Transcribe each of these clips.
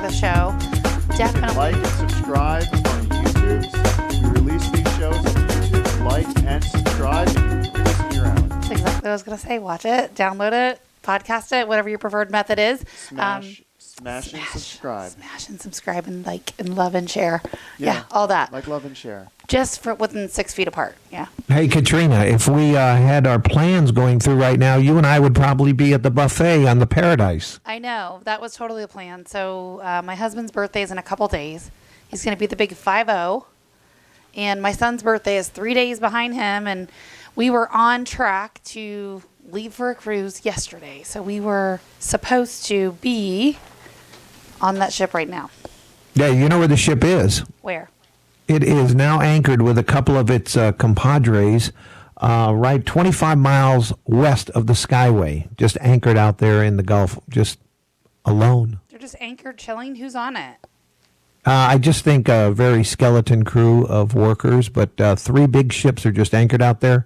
the show. Definitely. Like and subscribe on YouTube. We release these shows on YouTube. Like and subscribe. And listen your own. That's exactly what I was going to say. Watch it, download it, podcast it, whatever your preferred method is. Smash and subscribe. Smash and subscribe and like and love and share. Yeah, all that. Like, love, and share. Just for within 6 feet apart. Yeah. Hey, Katrina, if we had our plans going through right now, you and I would probably be at the buffet on the Paradise. I know. That was totally the plan. So my husband's birthday is in a couple days. He's going to be the big 5-0. And my son's birthday is 3 days behind him. And we were on track to leave for a cruise yesterday. So we were supposed to be on that ship right now. Yeah, you know where the ship is. Where? It is now anchored with a couple of its compadres right 25 miles west of the Skyway, just anchored out there in the Gulf, just alone. They're just anchored chilling? Who's on it? I just think a very skeleton crew of workers, but 3 big ships are just anchored out there,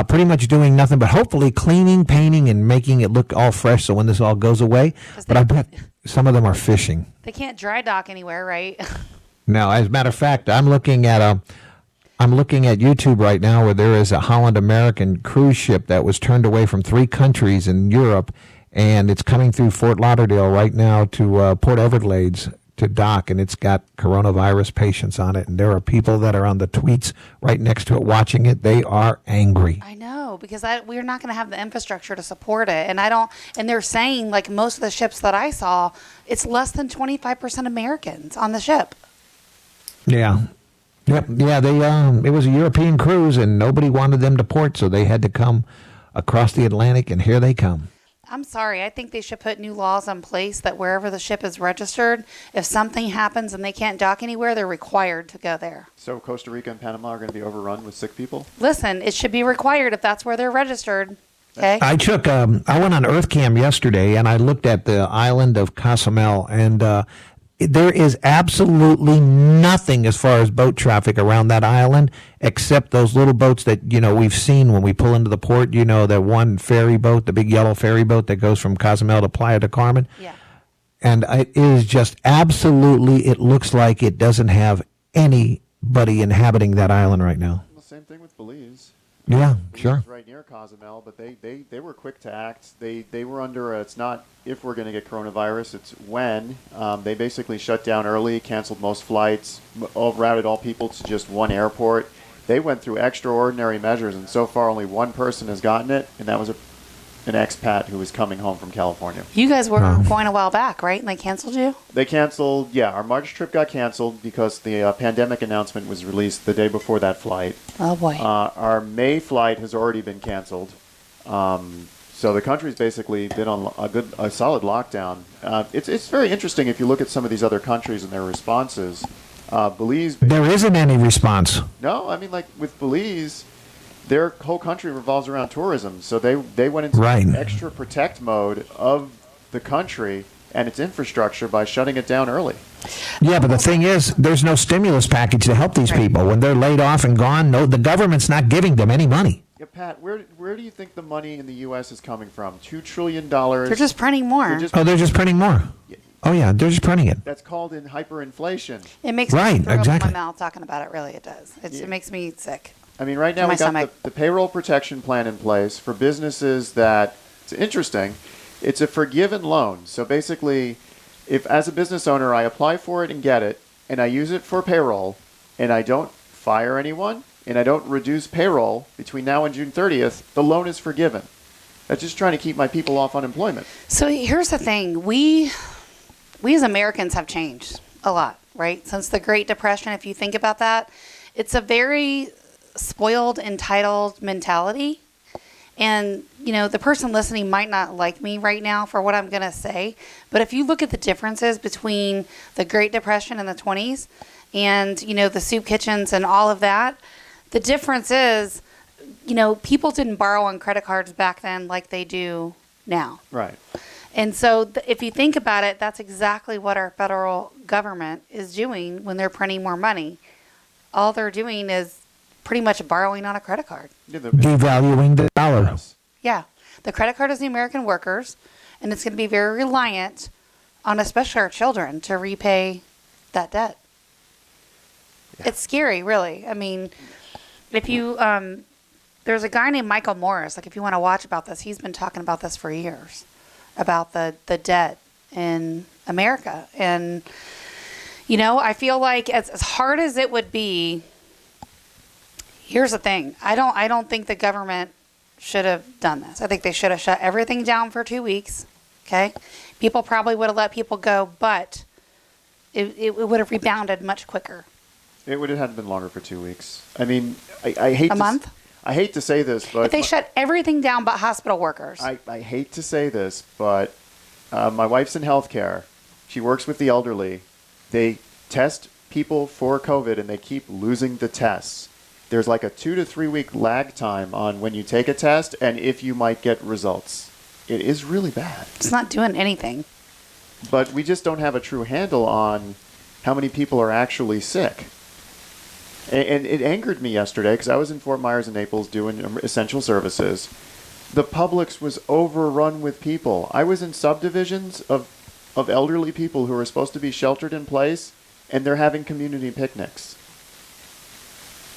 pretty much doing nothing but hopefully cleaning, painting, and making it look all fresh so when this all goes away. But I bet some of them are fishing. They can't dry dock anywhere, right? No, as a matter of fact, I'm looking at YouTube right now where there is a Holland American cruise ship that was turned away from 3 countries in Europe, and it's coming through Fort Lauderdale right now to Port Everglades to dock, and it's got coronavirus patients on it, and there are people that are on the tweets right next to it watching it. They are angry. I know, because we're not going to have the infrastructure to support it, and they're saying, like, most of the ships that I saw, it's less than 25% Americans on the ship. Yeah. Yep. Yeah, it was a European cruise, and nobody wanted them to port, so they had to come across the Atlantic, and here they come. I'm sorry. I think they should put new laws in place that wherever the ship is registered, if something happens and they can't dock anywhere, they're required to go there. So Costa Rica and Panama are going to be overrun with sick people? Listen, it should be required if that's where they're registered. Okay. I went on EarthCam yesterday, and I looked at the island of Cozumel, and there is absolutely nothing as far as boat traffic around that island except those little boats that, we've seen when we pull into the port, that one ferry boat, the big yellow ferry boat that goes from Cozumel to Playa del Carmen. Yeah. And it is just absolutely, it looks like it doesn't have anybody inhabiting that island right now. Well, same thing with Belize. Yeah, Belize sure. is right near Cozumel, but they were quick to act. They were under it's not if we're going to get coronavirus, it's when. They basically shut down early, canceled most flights, routed all people to just one airport. They went through extraordinary measures, and so far only one person has gotten it, and that was an expat who was coming home from California. You guys were going a while back, right? And they canceled you? They canceled, yeah. Our March trip got canceled because the pandemic announcement was released the day before that flight. Oh, boy. Our May flight has already been canceled. So the country's basically been on a solid lockdown. It's very interesting if you look at some of these other countries and their responses. Belize... There isn't any response. No, I mean, like with Belize... Their whole country revolves around tourism, so they went into extra protect mode of the country and its infrastructure by shutting it down early. Yeah, but the thing is, there's no stimulus package to help these people. When they're laid off and gone, the government's not giving them any money. Yeah, Pat, where do you think the money in the U.S. is coming from? $2 trillion. They're just printing more. They're just printing more. Yeah. Oh, yeah, they're just printing it. That's called in hyperinflation. It makes me throw up in my mouth talking about it, really, it does. It makes me sick. I mean, right now we got the payroll protection plan in place for businesses that, it's interesting, it's a forgiven loan. So basically, if as a business owner I apply for it and get it, and I use it for payroll, and I don't fire anyone, and I don't reduce payroll between now and June 30th, the loan is forgiven. That's just trying to keep my people off unemployment. So here's the thing. We as Americans have changed a lot, right? Since the Great Depression, if you think about that, it's a very spoiled, entitled mentality. And, the person listening might not like me right now for what I'm going to say, but if you look at the differences between the Great Depression in the 20s and, the soup kitchens and all of that, the difference is, people didn't borrow on credit cards back then like they do now. Right. And so if you think about it, that's exactly what our federal government is doing when they're printing more money. All they're doing is pretty much borrowing on a credit card. Devaluing the dollar. Yeah. The credit card is the American workers, and it's going to be very reliant on especially our children to repay that debt. Yeah. It's scary, really. I mean, if you, there's a guy named Michael Morris, like if you want to watch about this, he's been talking about this for years, about the debt in America. And, you know, I feel like as hard as it would be, here's the thing. I don't think the government should have done this. I think they should have shut everything down for 2 weeks. Okay? People probably would have let people go, but it would have rebounded much quicker. It would have had been longer for 2 weeks. I mean, I hate a month. I hate to say this, but if they shut everything down but hospital workers. I hate to say this, but my wife's in healthcare. She works with the elderly. They test people for COVID, and they keep losing the tests. There's like a 2 to 3 week lag time on when you take a test and if you might get results. It is really bad. It's not doing anything. But we just don't have a true handle on how many people are actually sick. And it angered me yesterday because I was in Fort Myers and Naples doing essential services. The Publix was overrun with people. I was in subdivisions of elderly people who are supposed to be sheltered in place, and they're having community picnics.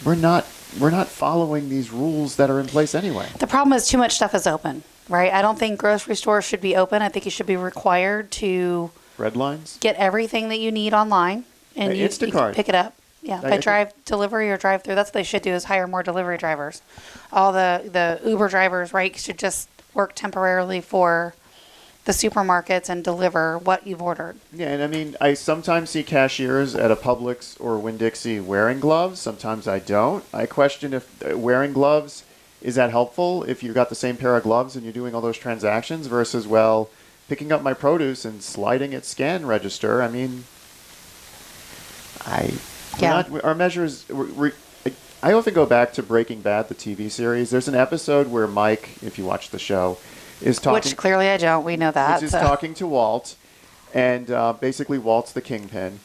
We're not following these rules that are in place anyway. The problem is too much stuff is open, right? I don't think grocery stores should be open. I think you should be required to red lines, get everything that you need online, and you can pick it up. Yeah, by drive delivery or drive through. That's what they should do, is hire more delivery drivers. All the Uber drivers, right, should just work temporarily for the supermarkets and deliver what you've ordered. Yeah, and I mean, I sometimes see cashiers at a Publix or Winn-Dixie wearing gloves. Sometimes I don't. I question if wearing gloves, is that helpful if you've got the same pair of gloves and you're doing all those transactions versus, well, picking up my produce and sliding at scan register. I mean, our measures, I often go back to Breaking Bad, the TV series. There's an episode where Mike, if you watch the show, is talking... Which clearly I don't. We know that. Which is talking to Walt, and basically Walt's the kingpin.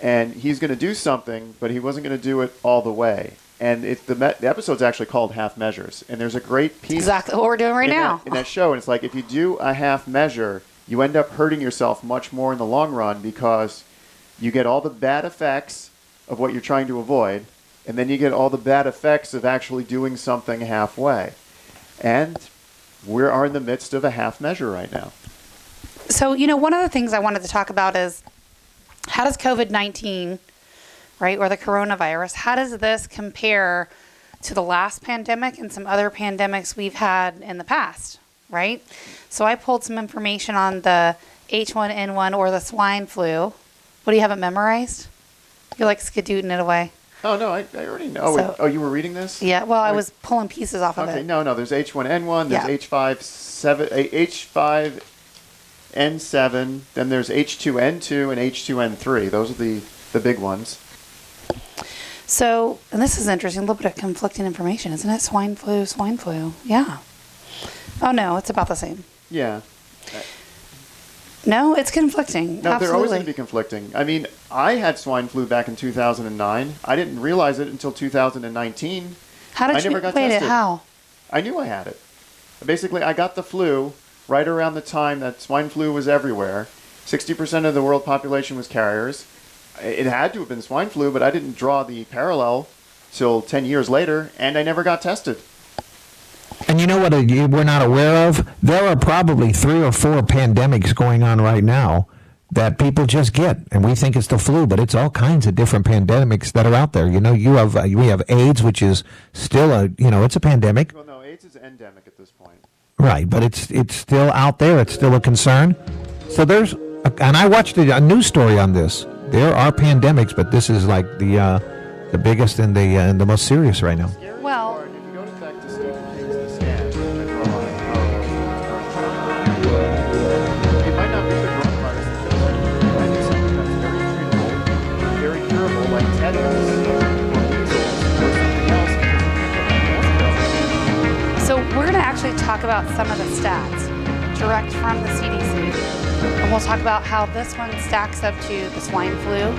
And he's going to do something, but he wasn't going to do it all the way. And the episode's actually called Half Measures. And there's a great piece... Exactly what we're doing right now. In that show. And it's like, if you do a half measure, you end up hurting yourself much more in the long run because you get all the bad effects of what you're trying to avoid, and then you get all the bad effects of actually doing something halfway. And we are in the midst of a half measure right now. So, you know, one of the things I wanted to talk about is, how does COVID-19, right, or the coronavirus, how does this compare to the last pandemic and some other pandemics we've had in the past, right? So I pulled some information on the H1N1 or the swine flu. What, do you have it memorized? You're like skadooting it away. Oh, no, I already know. So, you were reading this? Yeah, well, I was pulling pieces off of it. Okay, no, there's H1N1, there's H5N7, then there's H2N2 and H2N3. Those are the big ones. So, and this is interesting, a little bit of conflicting information, isn't it? Swine flu. Yeah. Oh, no, it's about the same. Yeah. No, it's conflicting. No, Absolutely. They're always going to be conflicting. I mean, I had swine flu back in 2009. I didn't realize it until 2019. How did you got wait tested. It? How? I knew I had it. Basically, I got the flu right around the time that swine flu was everywhere. 60% of the world population was carriers. It had to have been swine flu, but I didn't draw the parallel till 10 years later, and I never got tested. And you know what we're not aware of? There are probably 3 or 4 pandemics going on right now that people just get, and we think it's the flu, but it's all kinds of different pandemics that are out there. You know, we have AIDS, which is still it's a pandemic. Well, no, AIDS is endemic at this point. Right, but it's still out there. It's still a concern. So and I watched a news story on this. There are pandemics, but this is like the biggest and the most serious right now. Well. So we're going to actually talk about some of the stats direct from the CDC, and we'll talk about how this one stacks up to the swine flu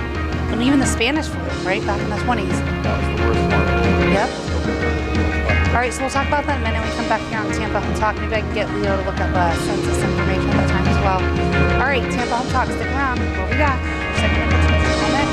and even the Spanish flu, right, back in the 20s. That was the worst one. Yep. All right, so we'll talk about that in a minute when we come back here on Tampa Home Talk. Maybe I can get Leo to look up census information at that time as well. well. All right, Tampa Home Talk, stick around. We'll be back. Segment number 2 is on it. 888-377-8588.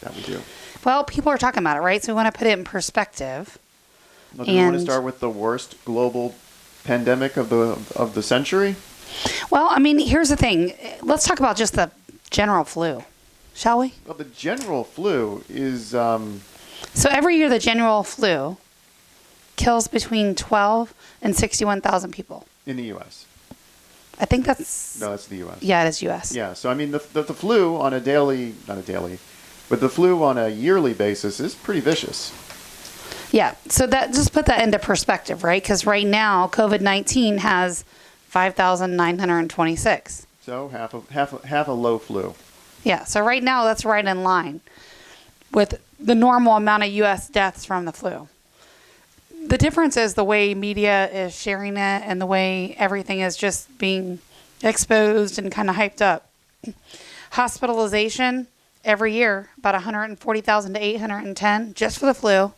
That we do. Well, people are talking about it, right? So we want to put it in perspective. Well, do you want to start with the worst global pandemic of the century? Well, I mean, here's the thing. Let's talk about just the general flu, shall we? Well, the general flu is... So every year the general flu kills between 12 and 61,000 people. in the U.S. I think that's... No, that's the U.S. Yeah, it is U.S. Yeah, so I mean, the flu on a daily... Not a daily, but the flu on a yearly basis is pretty vicious. Yeah, so that just put that into perspective, right? Because right now, COVID-19 has 5,926. So half a low flu. Yeah, so right now that's right in line with the normal amount of U.S. deaths from the flu. The difference is the way media is sharing it and the way everything is just being exposed and kind of hyped up. Hospitalization every year, about 140,000 to 810 just for the flu.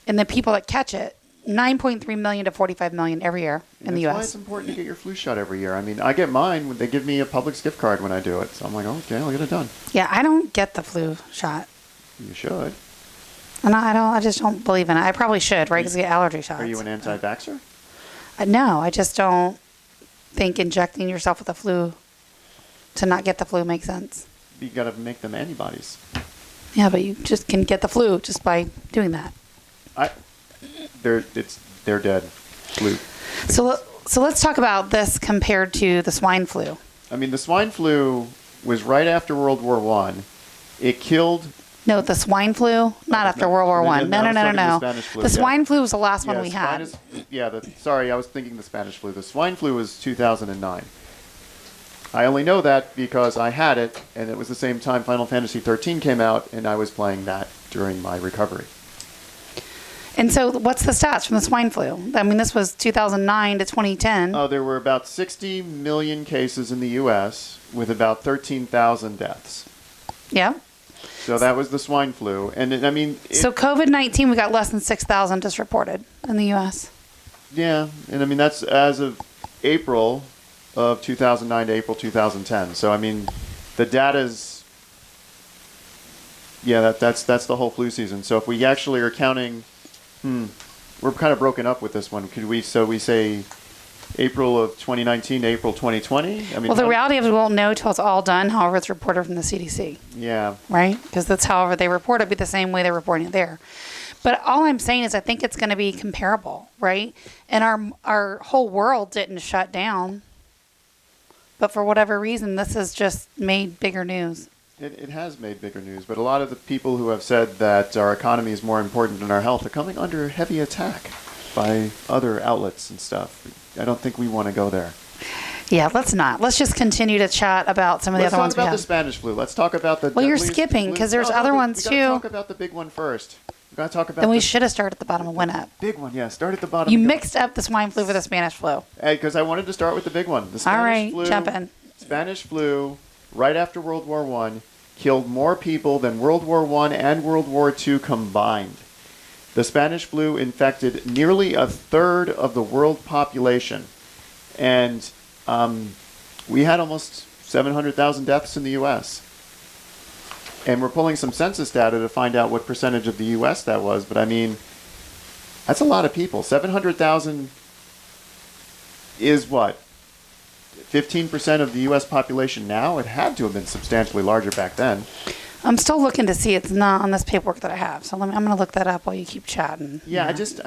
And the people that catch it, 9.3 million to 45 million every year in the U.S. That's why it's important to get your flu shot every year. I mean, I get mine when they give me a Publix gift card when I do it. So I'm like, oh, okay, I'll get it done. Yeah, I don't get the flu shot. You should. And I just don't believe in it. I probably should, right? Because I get allergy shots. Are you an anti-vaxxer? No, I just don't think injecting yourself with the flu to not get the flu makes sense. You got to make them antibodies. Yeah, but you just can get the flu just by doing that. They're dead. Flu. So let's talk about this compared to the swine flu. I mean, the swine flu was right after World War I. It killed... No, the swine flu, not after World War I. No. The swine flu was the last one we had. Sorry, I was thinking the Spanish flu. The swine flu was 2009. I only know that because I had it, and it was the same time Final Fantasy 13 came out, and I was playing that during my recovery. And so what's the stats from the swine flu? I mean, this was 2009 to 2010. Oh, there were about 60 million cases in the U.S. with about 13,000 deaths. Yeah. So that was the swine flu. And I mean... So COVID-19, we got less than 6,000 just reported in the U.S. Yeah. And I mean, that's as of April of 2009 to April 2010. So, I mean, the data's... Yeah, that's the whole flu season. So if we actually are counting... we're kind of broken up with this one. Could we say April of 2019 to April 2020? I mean, well, the reality is we won't know till it's all done, however it's reported from the CDC. Yeah. Right? Because that's however they report it, be the same way they're reporting it there. But all I'm saying is I think it's going to be comparable, right? And our whole world didn't shut down. But for whatever reason, this has just made bigger news. It has made bigger news, but a lot of the people who have said that our economy is more important than our health are coming under heavy attack by other outlets and stuff. I don't think we want to go there. Yeah, let's not. Let's just continue to chat about some of the other ones we have. Let's talk about the Spanish flu. Let's talk about the... Well, you're skipping because there's other ones too. We got to talk about the big one first. We got to talk about... Then we should have started at the bottom and went up. Big one, yeah. Start at the bottom. You mixed up the swine flu with the Spanish flu. Because I wanted to start with the big one. The Spanish All right, flu, jump in. Spanish flu, right after World War I, killed more people than World War I and World War II combined. The Spanish flu infected nearly a third of the world population. And we had almost 700,000 deaths in the U.S. And we're pulling some census data to find out what percentage of the U.S. that was. But I mean, that's a lot of people. 700,000 is what? 15% of the U.S. population now? It had to have been substantially larger back then. I'm still looking to see. It's not on this paperwork that I have. So I'm going to look that up while you keep chatting. Yeah, I just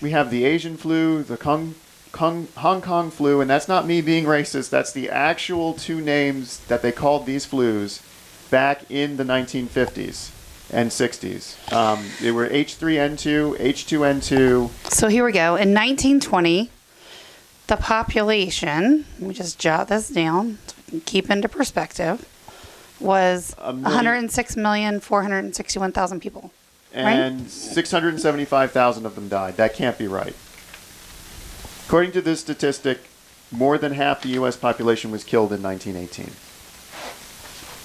we have the Asian flu, the Hong Kong flu, and that's not me being racist. That's the actual two names that they called these flus back in the 1950s and 60s. They were H3N2, H2N2. So here we go. In 1920, the population, let me just jot this down so we can keep into perspective. was A million- 106,461,000 people. And 675,000 of them died. That can't be right. According to this statistic, more than half the U.S. population was killed in 1918.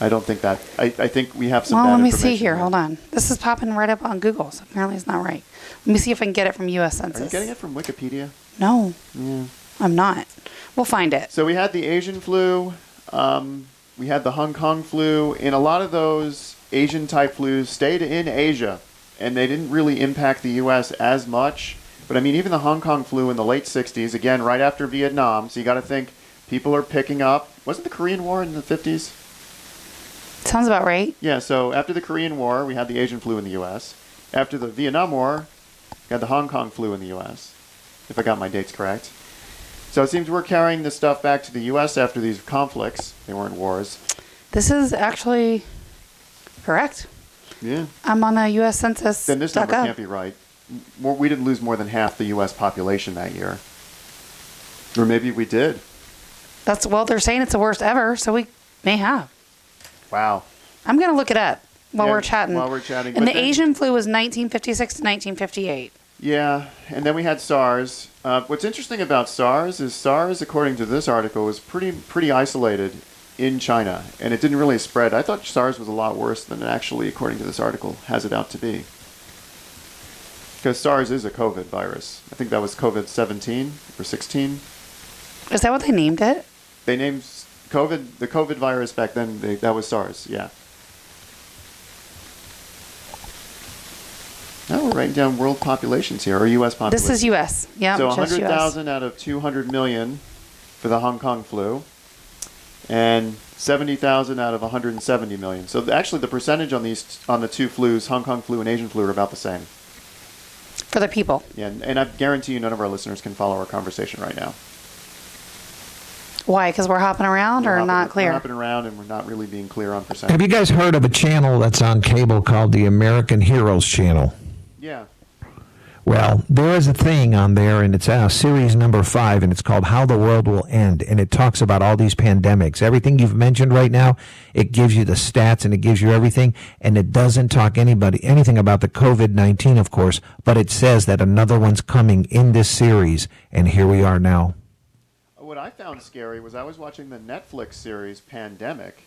I don't think that. I think we have some Well, bad let me information see here. Hold on. This is popping right up on Google, so apparently it's not right. Let me see if I can get it from U.S. Census. Are you getting it from Wikipedia? No, Yeah. I'm not. We'll find it. So we had the Asian flu. We had the Hong Kong flu. And a lot of those Asian-type flus stayed in Asia, and they didn't really impact the U.S. as much. But, I mean, even the Hong Kong flu in the late 60s, again, right after Vietnam, so you got to think people are picking up. Wasn't the Korean War in the 50s? Sounds about right. Yeah, so after the Korean War, we had the Asian flu in the U.S. After the Vietnam War, we had the Hong Kong flu in the U.S., if I got my dates correct. So it seems we're carrying this stuff back to the U.S. after these conflicts. They weren't wars. This is actually correct. Yeah. I'm on the U.S. Census. Then this number can't be right. We didn't lose more than half the U.S. population that year. Or maybe we did. Well, they're saying it's the worst ever, so we may have. Wow. I'm going to look it up while Yeah, we're chatting. while we're chatting. And But the then- Asian flu was 1956 to 1958. Yeah, and then we had SARS. What's interesting about SARS is SARS, according to this article, was pretty isolated in China, and it didn't really spread. I thought SARS was a lot worse than it actually, according to this article, has it out to be. Because SARS is a COVID virus. I think that was COVID-17 or 16. Is that what they named it? They named the COVID virus back then, that was SARS, yeah. Now we're writing down world populations here, or U.S. populations. This is U.S. Yeah, So just 100,000 out of 200 million for the Hong Kong flu, and 70,000 out of 170 million. So actually the percentage on the two flus, Hong Kong flu and Asian flu, are about the same. For the people. Yeah, and I guarantee you none of our listeners can follow our conversation right now. Why? Because we're hopping around or not We're clear? hopping around and we're not really being clear on percentage. Have you guys heard of a channel that's on cable called the American Heroes Channel? Yeah. Well, there is a thing on there, and it's series number 5, and it's called How the World Will End, and it talks about all these pandemics. Everything you've mentioned right now, it gives you the stats, and it gives you everything, and it doesn't talk anything about the COVID-19, of course, but it says that another one's coming in this series, and here we are now. What I found scary was I was watching the Netflix series Pandemic,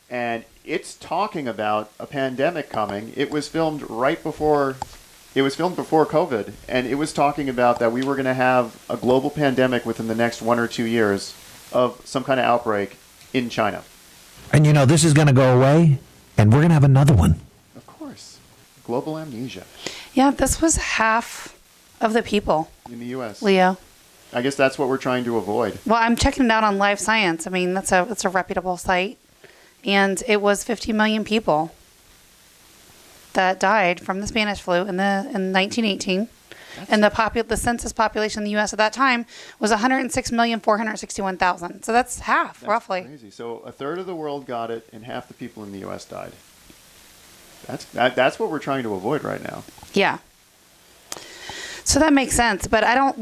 and it's talking about a pandemic coming. It was filmed before COVID, and it was talking about that we were going to have a global pandemic within the next 1 or 2 years of some kind of outbreak in China. And you know, this is going to go away, and we're going to have another one. Of course. Global amnesia Yeah, this was half of the people, in the U.S. Leo. I guess that's what we're trying to avoid. Well, I'm checking it out on Live Science. I mean, it's a reputable site. And it was 50 million people that died from the Spanish flu in 1918. And the census population in the U.S. at that time was 106,461,000. So that's half, roughly. Crazy. So a third of the world got it, and half the people in the U.S. died. That's what we're trying to avoid right now. Yeah. So that makes sense. But I don't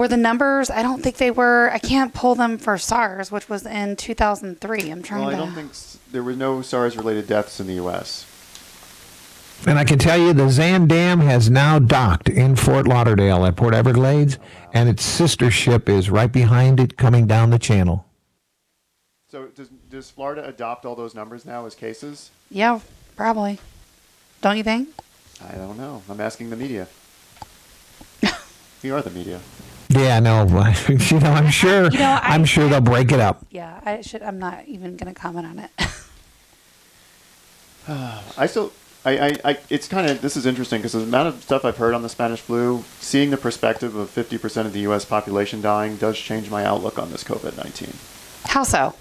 think they were, I can't pull them for SARS, which was in 2003. I'm trying Well, to. I don't think there were no SARS-related deaths in the U.S. And I can tell you the Zan Dam has now docked in Fort Lauderdale at Port Everglades, and its sister ship is right behind it coming down the channel. So does Florida adopt all those numbers now as cases? Yeah, probably. Don't you think? I don't know. I'm asking the media. We are the media. Yeah, no, you know, I'm sure. I'm sure they'll break it up. Yeah, I'm not even going to comment on it. It's kind of, this is interesting because the amount of stuff I've heard on the Spanish flu, seeing the perspective of 50% of the U.S. population dying does change my outlook on this COVID-19. How so?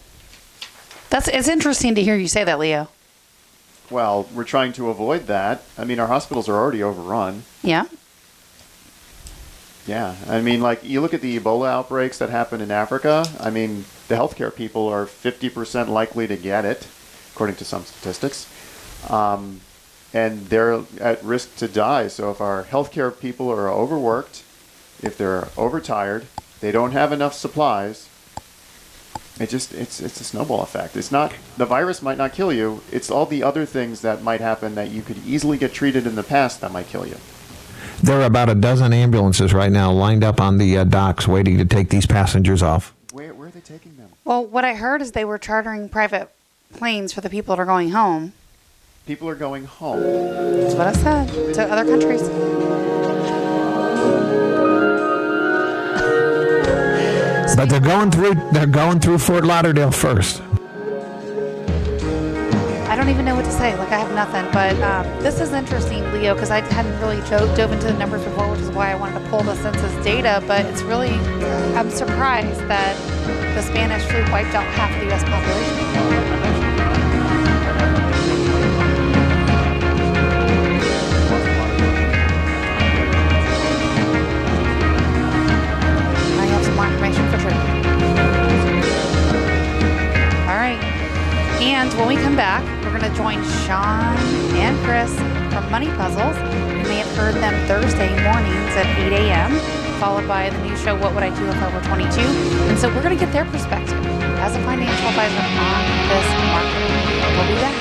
It's interesting to hear you say that, Leo. Well, we're trying to avoid that. I mean, our hospitals are already overrun. Yeah. Yeah. I mean, like, you look at the Ebola outbreaks that happen in Africa. I mean, the healthcare people are 50% likely to get it, according to some statistics. And they're at risk to die. So if our healthcare people are overworked, if they're overtired, they don't have enough supplies, it's a snowball effect. It's not, the virus might not kill you. It's all the other things that might happen that you could easily get treated in the past that might kill you. There are about a dozen ambulances right now lined up on the docks waiting to take these passengers off. Where are they taking them? Well, what I heard is they were chartering private planes for the people that are going home. People are going home. That's what I said. To other countries. But they're going through Fort Lauderdale first. I don't even know what to say. Like, I have nothing. But this is interesting, Leo, because I hadn't really dove into the numbers before, which is why I wanted to pull the census data. But it's really, I'm surprised that the Spanish flu wiped out half of the U.S. population. I have some more information for sure. All right. And when we come back, we're going to join Sean and Chris from Money Puzzles. You may have heard them Thursday mornings at 8 a.m., followed by the new show, What Would I Do If I Were 22? And so we're going to get their perspective as a financial advisor on this market. We'll be back.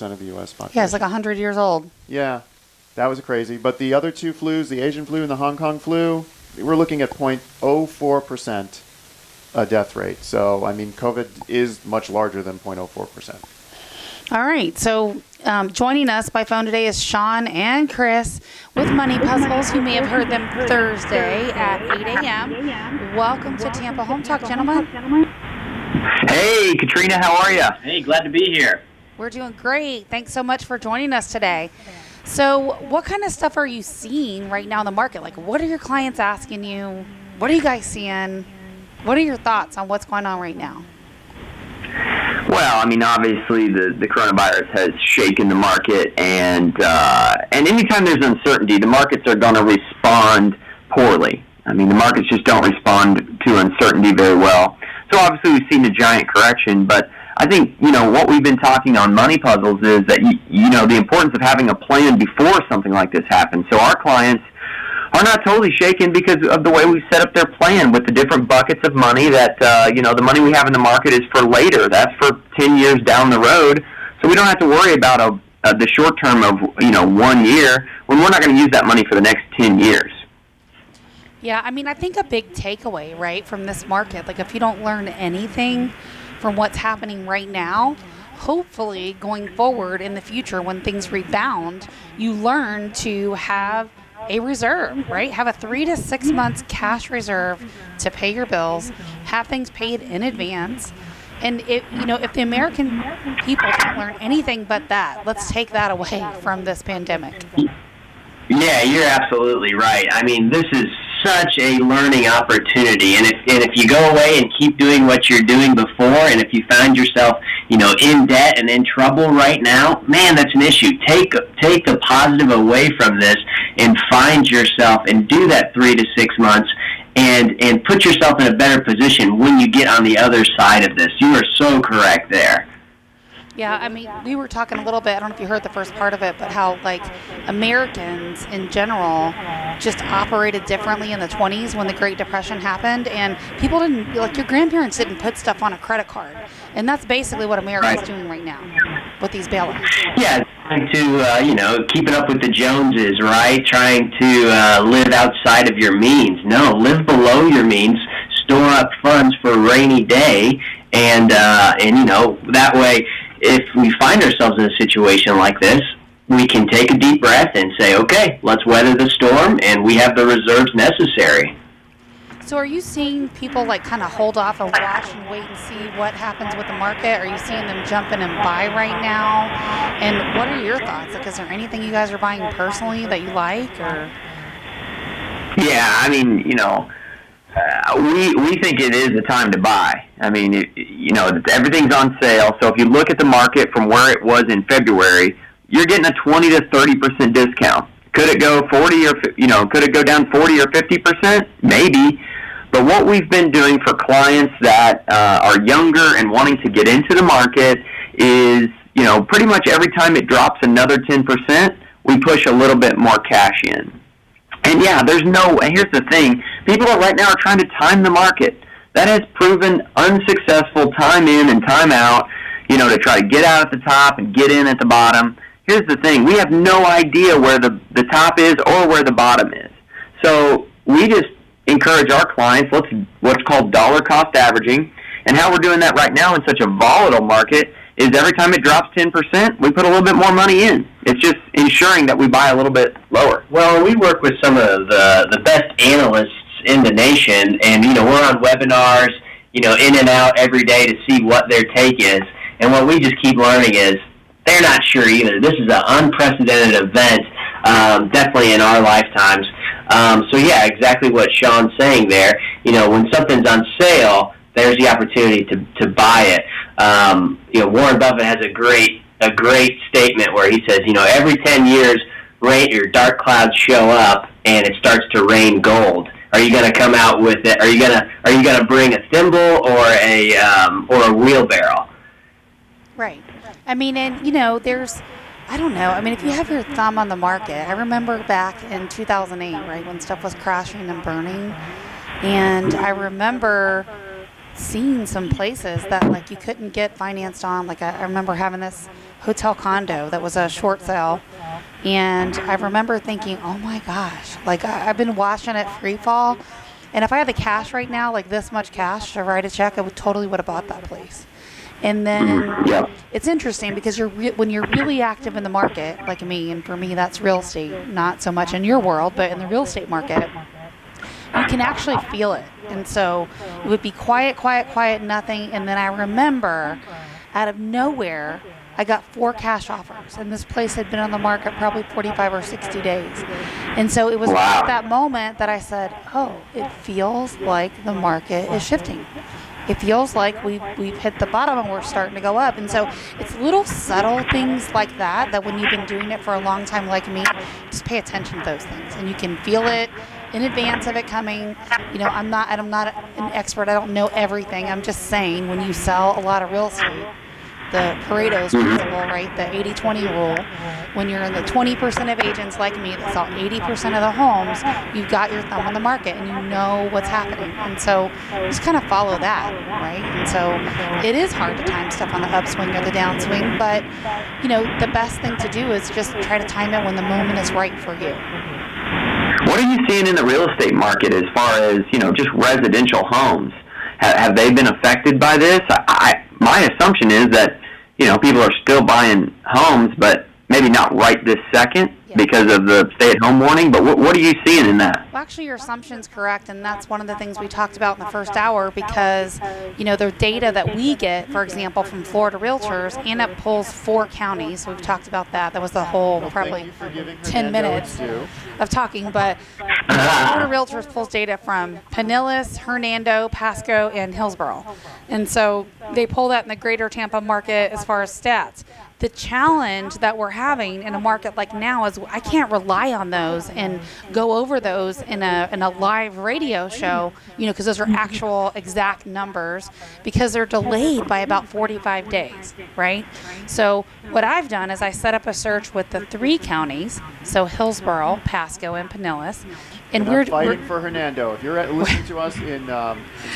Of the U.S. population. Yeah, it's like 100 years old. Yeah, that was crazy. But the other two flus, the Asian flu and the Hong Kong flu, we're looking at 0.04% death rate. So, I mean, COVID is much larger than 0.04%. All right. So joining us by phone today is Sean and Chris with Money Puzzles. You may have heard them Thursday at 8 a.m. Welcome to Tampa Home Talk, gentlemen. Hey, Katrina, how are you? Hey, glad to be here. We're doing great. Thanks so much for joining us today. So what kind of stuff are you seeing right now in the market? Like, what are your clients asking you? What are you guys seeing? What are your thoughts on what's going on right now? Well, I mean, obviously the coronavirus has shaken the market, and anytime there's uncertainty, the markets are going to respond poorly. I mean, the markets just don't respond to uncertainty very well. So obviously we've seen a giant correction, but I think, what we've been talking on Money Puzzles is that, the importance of having a plan before something like this happens. So our clients are not totally shaken because of the way we set up their plan with the different buckets of money that, the money we have in the market is for later. That's for 10 years down the road. So we don't have to worry about the short term of, 1 year when we're not going to use that money for the next 10 years. Yeah, I mean, I think a big takeaway, right, from this market, like if you don't learn anything from what's happening right now, hopefully going forward in the future when things rebound, you learn to have a reserve, right? Have a 3 to 6 months cash reserve to pay your bills, have things paid in advance. And if the American people don't learn anything but that, let's take that away from this pandemic. Yeah, you're absolutely right. I mean, this is such a learning opportunity, and if you go away and keep doing what you're doing before, and if you find yourself, in debt and in trouble right now, man, that's an issue. Take the positive away from this and find yourself and do that 3 to 6 months and put yourself in a better position when you get on the other side of this. You are so correct there. Yeah, I mean, we were talking a little bit, I don't know if you heard the first part of it, but how, Americans in general just operated differently in the 20s when the Great Depression happened, and people didn't, your grandparents didn't put stuff on a credit card. And that's basically what America's doing right now with these bailouts. Yeah, trying to, keeping up with the Joneses, right? Trying to live outside of your means. No, live below your means, store up funds for a rainy day, and that way, if we find ourselves in a situation like this, we can take a deep breath and say, okay, let's weather the storm, and we have the reserves necessary. So are you seeing people kind of hold off and watch and wait and see what happens with the market? Are you seeing them jump in and buy right now? And what are your thoughts? Is there anything you guys are buying personally that you like? Or? Yeah, I mean, we think it is a time to buy. I mean, everything's on sale. So if you look at the market from where it was in February, you're getting a 20 to 30% discount. Could it go 40 or, could it go down 40 or 50%? Maybe. But what we've been doing for clients that are younger and wanting to get into the market is, pretty much every time it drops another 10%, we push a little bit more cash in. And here's the thing, people right now are trying to time the market. That has proven unsuccessful time in and time out, to try to get out at the top and get in at the bottom. Here's the thing, we have no idea where the top is or where the bottom is. So we just encourage our clients, what's called dollar cost averaging, and how we're doing that right now in such a volatile market is every time it drops 10%, we put a little bit more money in. It's just ensuring that we buy a little bit lower. Well, we work with some of the best analysts in the nation, and, we're on webinars, in and out every day to see what their take is. And what we just keep learning is they're not sure either. This is an unprecedented event, definitely in our lifetimes. Exactly what Sean's saying there. When something's on sale, there's the opportunity to buy it. Warren Buffett has a great statement where he says, every 10 years, dark clouds show up and it starts to rain gold. Are you going to come out with it? Are you going to bring a thimble or a wheelbarrow? Right. I mean, and there's, I don't know. I mean, if you have your thumb on the market, I remember back in 2008, right, when stuff was crashing and burning, and I remember seeing some places that like you couldn't get financed on. Like I remember having this hotel condo that was a short sale, and I remember thinking, oh my gosh, like I've been watching it free fall, and if I had the cash right now, like this much cash to write a check, I would have bought that place. And then it's interesting because when you're really active in the market, like me, and for me that's real estate, not so much in your world, but in the real estate market, you can actually feel it. And so it would be quiet, nothing. And then I remember out of nowhere, I got 4 cash offers. And this place had been on the market probably 45 or 60 days. And so it was at that moment that I said, oh, it feels like the market is shifting. It feels like we've hit the bottom and we're starting to go up. And so it's little subtle things like that when you've been doing it for a long time like me, just pay attention to those things. And you can feel it in advance of it coming. I'm not an expert. I don't know everything. I'm just saying when you sell a lot of real estate, the Pareto's principle, right, the 80-20 rule, when you're in the 20% of agents like me that sell 80% of the homes, you've got your thumb on the market and you know what's happening. And so just kind of follow that, right? And so it is hard to time stuff on the upswing or the downswing, but, the best thing to do is just try to time it when the moment is right for you. What are you seeing in the real estate market as far as, just residential homes? Have they been affected by this? My assumption is that, people are still buying homes, but maybe not right this second because of the stay-at-home warning. But what are you seeing in that? Well, actually, your assumption's correct, and that's one of the things we talked about in the first hour because, the data that we get, for example, from Florida Realtors, and it pulls 4 counties. So we've talked about that. That was the whole probably 10 minutes of talking. But Florida Realtors pulls data from Pinellas, Hernando, Pasco, and Hillsborough. And so they pull that in the greater Tampa market as far as stats. The challenge that we're having in a market like now is I can't rely on those and go over those in a live radio show, because those are actual exact numbers because they're delayed by about 45 days, right? So what I've done is I set up a search with the 3 counties, so Hillsborough, Pasco, and Pinellas. And we're fighting for Hernando. If you're listening to us in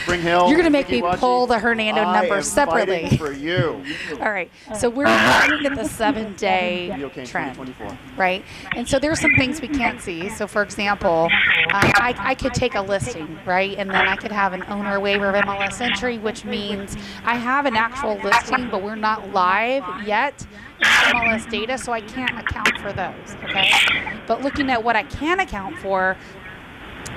Spring Hill, you're going to make me pull the Hernando number separately. I am fighting for you. All right. So we're looking at the 7-day trend, right? And so there's some things we can't see. So, for example, I could take a listing, right, and then I could have an owner waiver of MLS entry, which means I have an actual listing, but we're not live yet in MLS data, so I can't account for those, okay? But looking at what I can account for,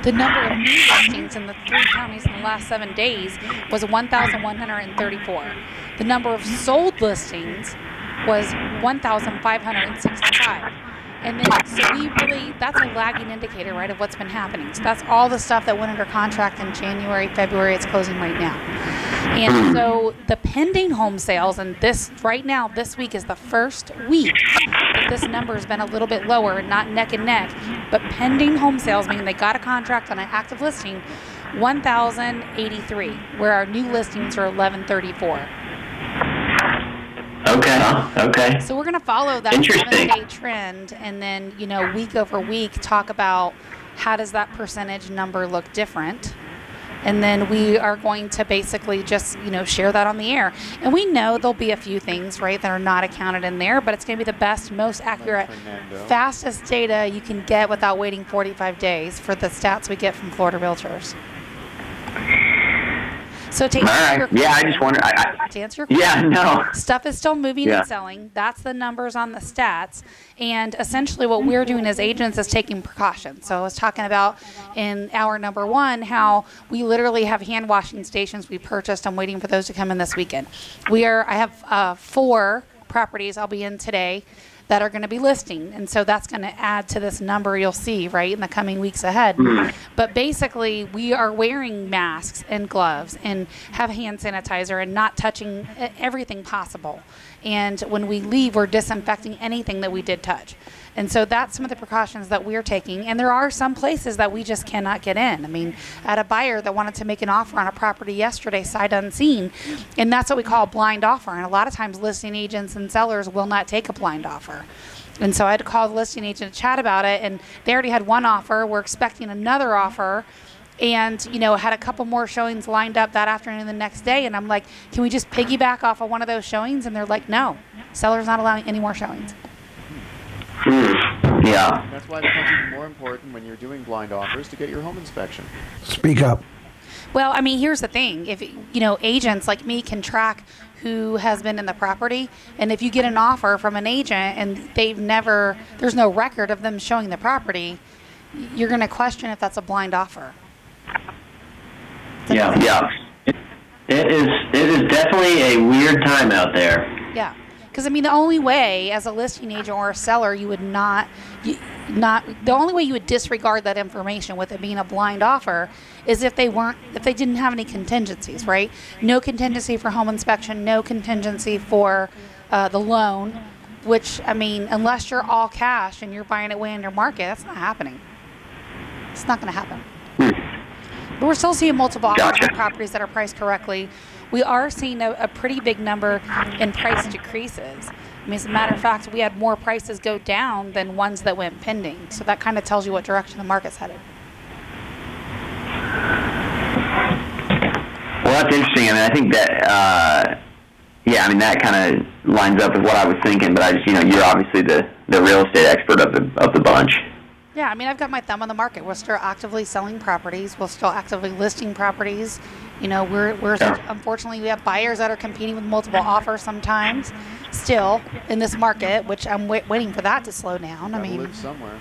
the number of new listings in the 3 counties in the last 7 days was 1,134. The number of sold listings was 1,565. And then, so that's a lagging indicator, right, of what's been happening. So that's all the stuff that went under contract in January, February, it's closing right now. And so the pending home sales, and this week is the first week that this number has been a little bit lower, not neck and neck, but pending home sales, meaning they got a contract on an active listing, 1,083, where our new listings are 1,134. Okay. So we're going to follow that 7-day trend, and then, week over week, talk about how does that percentage number look different. And then we are going to basically just, share that on the air. And we know there'll be a few things, right, that are not accounted in there, but it's going to be the best, most accurate, fastest data you can get without waiting 45 days for the stats we get from Florida Realtors. So to answer your question, I just wonder. to answer your question, Yeah, no. Stuff is still moving and selling. That's the numbers on the stats. And essentially what we're doing as agents is taking precautions. So I was talking about in hour number 1 how we literally have hand washing stations we purchased. I'm waiting for those to come in this weekend. I have 4 properties I'll be in today that are going to be listing. And so that's going to add to this number you'll see, right, in the coming weeks ahead. But basically, we are wearing masks and gloves and have hand sanitizer and not touching everything possible. And when we leave, we're disinfecting anything that we did touch. And so that's some of the precautions that we're taking. And there are some places that we just cannot get in. I mean, I had a buyer that wanted to make an offer on a property yesterday, sight unseen. And that's what we call a blind offer. And a lot of times listing agents and sellers will not take a blind offer. And so I had to call the listing agent to chat about it. And they already had one offer. We're expecting another offer. And, had a couple more showings lined up that afternoon and the next day. And I'm like, can we just piggyback off of one of those showings? And they're like, no, seller's not allowing any more showings. Yeah. That's why it becomes even more important when you're doing blind offers to get your home inspection. Speak up. Well, I mean, here's the thing. If, agents like me can track who has been in the property, and if you get an offer from an agent and there's no record of them showing the property, you're going to question if that's a blind offer. Yeah. It is definitely a weird time out there. Yeah. Because, the only way as a listing agent or a seller you would the only way you would disregard that information with it being a blind offer is if they didn't have any contingencies, right? No contingency for home inspection, no contingency for the loan, which, unless you're all cash and you're buying it way under market, that's not happening. It's not going to happen. But we're still seeing multiple offers on properties that are priced correctly. We are seeing a pretty big number in price decreases. As a matter of fact, we had more prices go down than ones that went pending. So that kind of tells you what direction the market's headed. Well, that's interesting. I think that, that kind of lines up with what I was thinking. But I just, you're obviously the real estate expert of the bunch. Yeah, I've got my thumb on the market. We're still actively selling properties. We're still actively listing properties. Unfortunately, we have buyers that are competing with multiple offers sometimes still in this market, which I'm waiting for that to slow down. Live somewhere.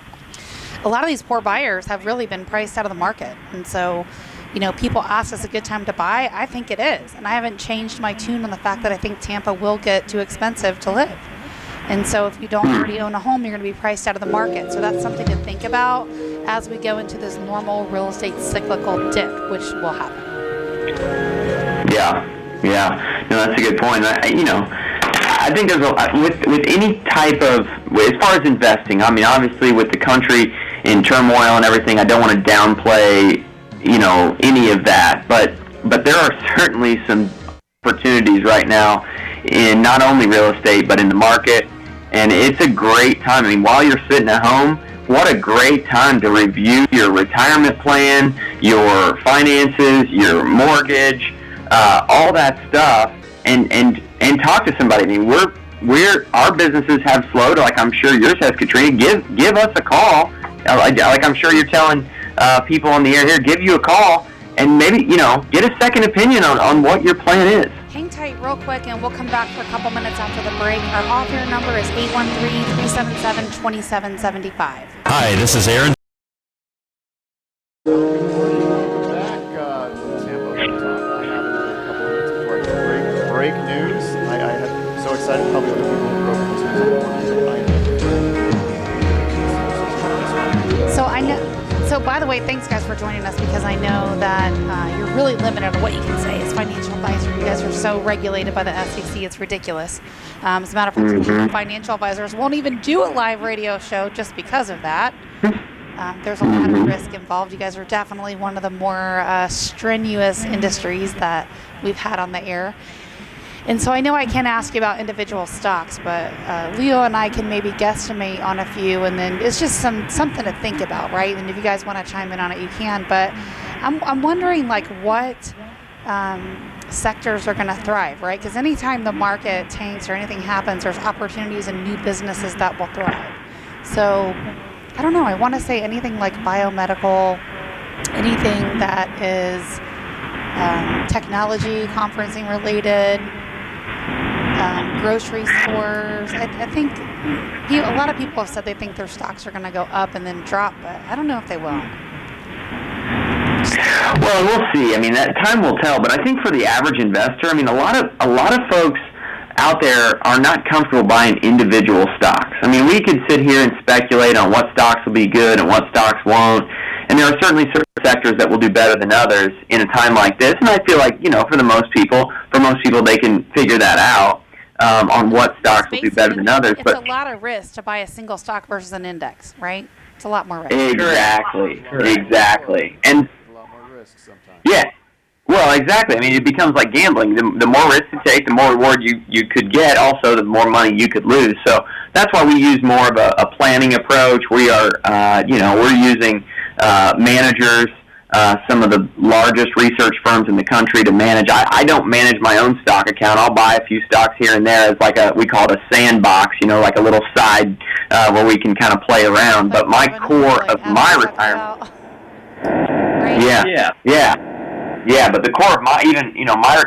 A lot of these poor buyers have really been priced out of the market. And so, people ask us a good time to buy. I think it is. And I haven't changed my tune on the fact that I think Tampa will get too expensive to live. And so if you don't already own a home, you're going to be priced out of the market. So that's something to think about as we go into this normal real estate cyclical dip, which will happen. Yeah. No, that's a good point. I think there's with any type of, as far as investing, obviously with the country in turmoil and everything, I don't want to downplay, any of that. But there are certainly some opportunities right now in not only real estate, but in the market. And it's a great time. While you're sitting at home, what a great time to review your retirement plan, your finances, your mortgage, all that stuff, and talk to somebody. Our businesses have slowed, like I'm sure yours has, Katrina. Give us a call. Like I'm sure you're telling people on the air here, give you a call and maybe, get a second opinion on what your plan is. Hang tight real quick, and we'll come back for a couple minutes after the break. Our off-air number is 813-377-2775. Hi, this is Aaron. Welcome back to Tampa Home Talk. I have another couple minutes before I get break news. I'm so excited. Probably other people who broke this news. So by the way, way, thanks guys for joining us, because I know that you're really limited on what you can say as financial advisor. You guys are so regulated by the SEC, it's ridiculous. As a matter of fact, financial advisors won't even do a live radio show just because of that. There's a lot of risk involved. You guys are definitely one of the more strenuous industries that we've had on the air. And so I know I can't ask you about individual stocks, but Leo and I can maybe guesstimate on a few, and then it's just something to think about, right? And if you guys want to chime in on it, you can. But I'm wondering, like, what sectors are going to thrive, right? Because anytime the market tanks or anything happens, there's opportunities and new businesses that will thrive. So I don't know. I want to say anything like biomedical, anything that is technology, conferencing related, grocery stores. I think a lot of people have said they think their stocks are going to go up and then drop, but I don't know if they will. Well, we'll see. I mean, that time will tell. But I think for the average investor, I mean, a lot of folks out there are not comfortable buying individual stocks. I mean, we could sit here and speculate on what stocks will be good and what stocks won't. And there are certainly certain sectors that will do better than others in a time like this. And I feel like, for most people, they can figure that out on what stocks will do better than others. It's a lot of risk to buy a single stock versus an index, right? It's a lot more risk. Exactly. And A lot more risk sometimes. yeah. Well, exactly. I mean, it becomes like gambling. The more risk you take, the more reward you could get. Also, the more money you could lose. So that's why we use more of a planning approach. We are, we're using managers, some of the largest research firms in the country to manage. I don't manage my own stock account. I'll buy a few stocks here and there as we call it a sandbox, like a little side where we can kind of play around. But my core of my retirement. Right? Yeah, but the core of my retirement,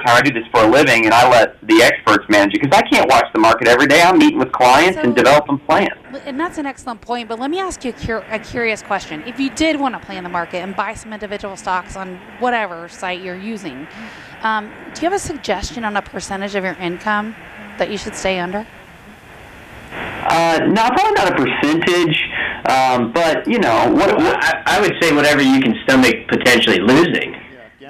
I do this for a living, and I let the experts manage it because I can't watch the market every day. I'm meeting with clients and developing plans. And that's an excellent point, but let me ask you a curious question. If you did want to play in the market and buy some individual stocks on whatever site you're using, do you have a suggestion on a percentage of your income that you should stay under? No, probably not a percentage, but, I would say whatever you can stomach potentially losing.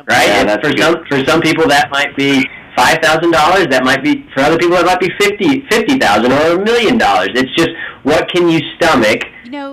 Right? Yeah, for some people that might be $5,000. That might be, for other people, it might be $50,000 or $1 million. It's just what can you stomach, while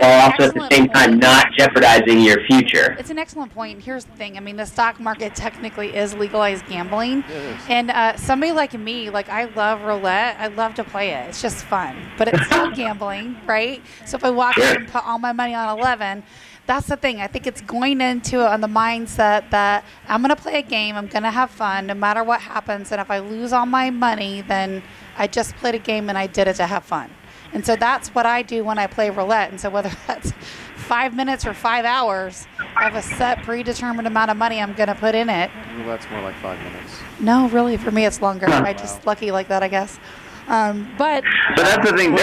also at the same time not jeopardizing your future. It's an excellent point. Here's the thing. I mean, the stock market technically is legalized gambling. And somebody like me, I love roulette. I love to play it. It's just fun. But it's still gambling, right? So if I walk in and put all my money on 11, that's the thing. I think it's going into it on the mindset that I'm going to play a game. I'm going to have fun no matter what happens. And if I lose all my money, then I just played a game and I did it to have fun. And so that's what I do when I play roulette. And so whether that's 5 minutes or 5 hours, I have a set predetermined amount of money I'm going to put in it. Roulette's more like 5 minutes. No, really, for me it's longer. I'm just lucky like that, I guess. But that's the thing.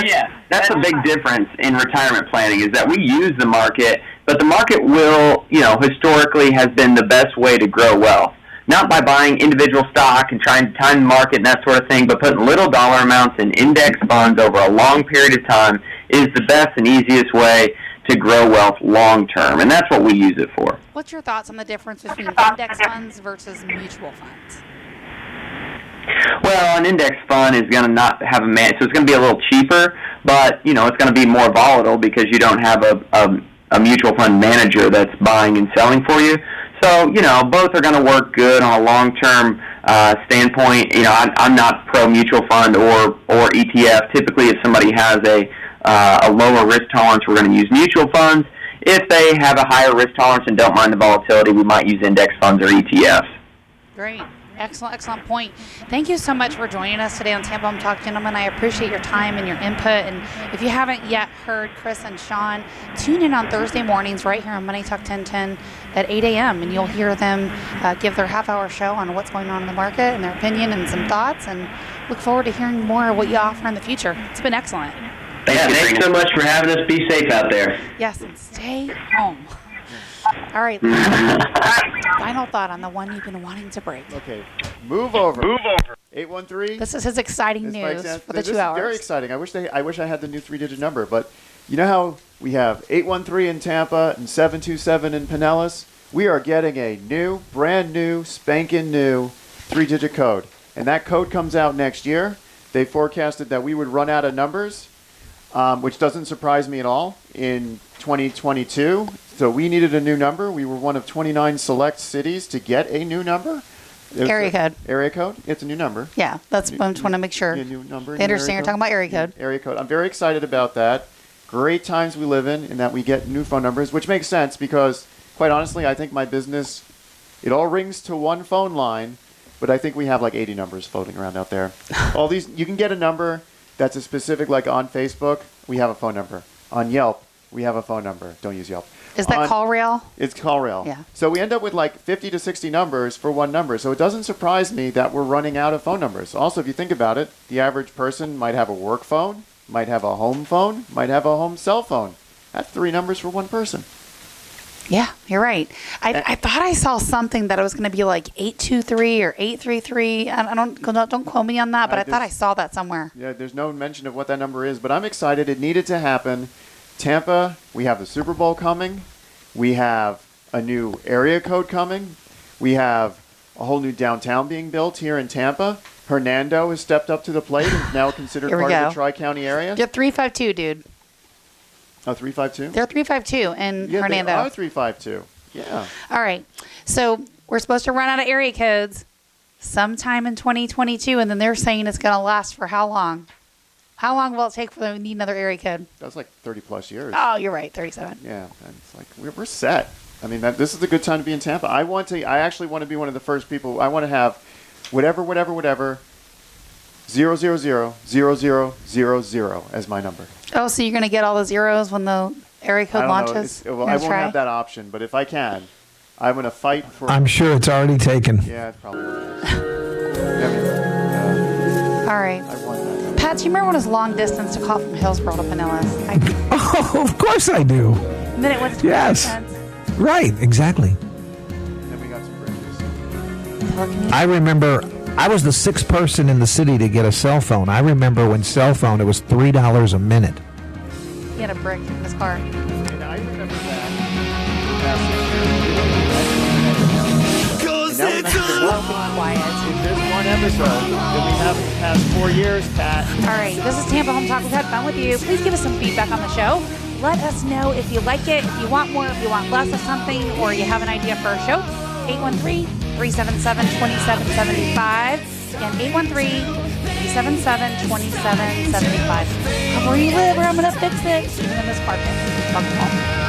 That's a big difference in retirement planning is that we use the market, but the market will, historically has been the best way to grow wealth. Not by buying individual stock and trying to time the market and that sort of thing, but putting little dollar amounts in index funds over a long period of time is the best and easiest way to grow wealth long term, and that's what we use it for. What's your thoughts on the difference between index funds versus mutual funds? Well, an index fund is going to not have so it's going to be a little cheaper, but it's going to be more volatile because you don't have a mutual fund manager that's buying and selling for you. So, both are going to work good on a long-term standpoint. I'm not pro-mutual fund or ETF. Typically, if somebody has a lower risk tolerance, we're going to use mutual funds. If they have a higher risk tolerance and don't mind the volatility, we might use index funds or ETFs. Great. Excellent point. Thank you so much for joining us today on Tampa Home Talk, gentlemen. I appreciate your time and your input. And if you haven't yet heard Chris and Sean, tune in on Thursday mornings right here on Money Talk 1010 at 8 a.m. and you'll hear them give their half-hour show on what's going on in the market and their opinion and some thoughts. And look forward to hearing more of what you offer in the future. It's been excellent. Thanks so much for having us. Be safe out there. Yes, and stay home. All right. Final thought on the one you've been wanting to break. Okay. Move over. 813. This is his exciting news for the 2 hours. This is very exciting. I wish I had the new 3-digit number, but You know how we have 813 in Tampa and 727 in Pinellas? We are getting a brand new, spanking new 3-digit code. And that code comes out next year. They forecasted that we would run out of numbers, which doesn't surprise me at all, in 2022. So we needed a new number. We were one of 29 select cities to get a new number. Area code. Area code? It's a new number. Yeah, that's what I just want to make sure. New number. They understand you're talking about area code. Area code. I'm very excited about that. Great times we live in that we get new phone numbers, which makes sense because, quite honestly, I think my business, it all rings to one phone line, but I think we have like 80 numbers floating around out there. All these, you can get a number that's a specific, like on Facebook, we have a phone number. On Yelp, we have a phone number. Don't use Yelp. Is that CallRail? It's CallRail. Yeah. So we end up with like 50 to 60 numbers for one number. So it doesn't surprise me that we're running out of phone numbers. Also, if you think about it, the average person might have a work phone, might have a home phone, might have a home cell phone. That's 3 numbers for one person. Yeah, you're right. I thought I saw something that it was going to be like 823 or 833. I don't quote me on that, but I thought I saw that somewhere. Yeah, there's no mention of what that number is, but I'm excited. It needed to happen. Tampa, we have the Super Bowl coming. We have a new area code coming. We have a whole new downtown being built here in Tampa. Hernando has stepped up to the plate and is now considered part of the Tri-County area. You're 352, dude. Oh, 352? They're 352 in Hernando. They are 352. Yeah. All right. So we're supposed to run out of area codes sometime in 2022, and then they're saying it's going to last for how long? How long will it take for them to need another area code? That's like 30 plus years. Oh, you're right, 37. Yeah, and it's like we're set. I mean, this is a good time to be in Tampa. I actually want to be one of the first people. I want to have whatever 0000000 as my number. Oh, so you're going to get all the zeros when the area code launches? I won't have that option, but if I can, I'm going to fight for. I'm sure it's already taken. Yeah, it's probably. All right. I want that. Pat, do you remember when it was long distance to call from Hillsborough to Pinellas? Oh, of course I do. And then it went to 20 Yes. cents. Right, exactly. Then we got some bridges. I remember I was the 6th person in the city to get a cell phone. I remember when cell phone, it was $3 a minute. He had a brick in his car. And I remember that. And that was Quiet. this one episode that we have in the past 4 years, Pat. All right, this is Tampa Home Talk. We've had fun with you. Please give us some feedback on the show. Let us know if you like it, if you want more, if you want less of something, or you have an idea for a show. 813-377-2775 and 813-377-2775. Come where you live, or I'm going to fix it. Even in this market. Talk to home.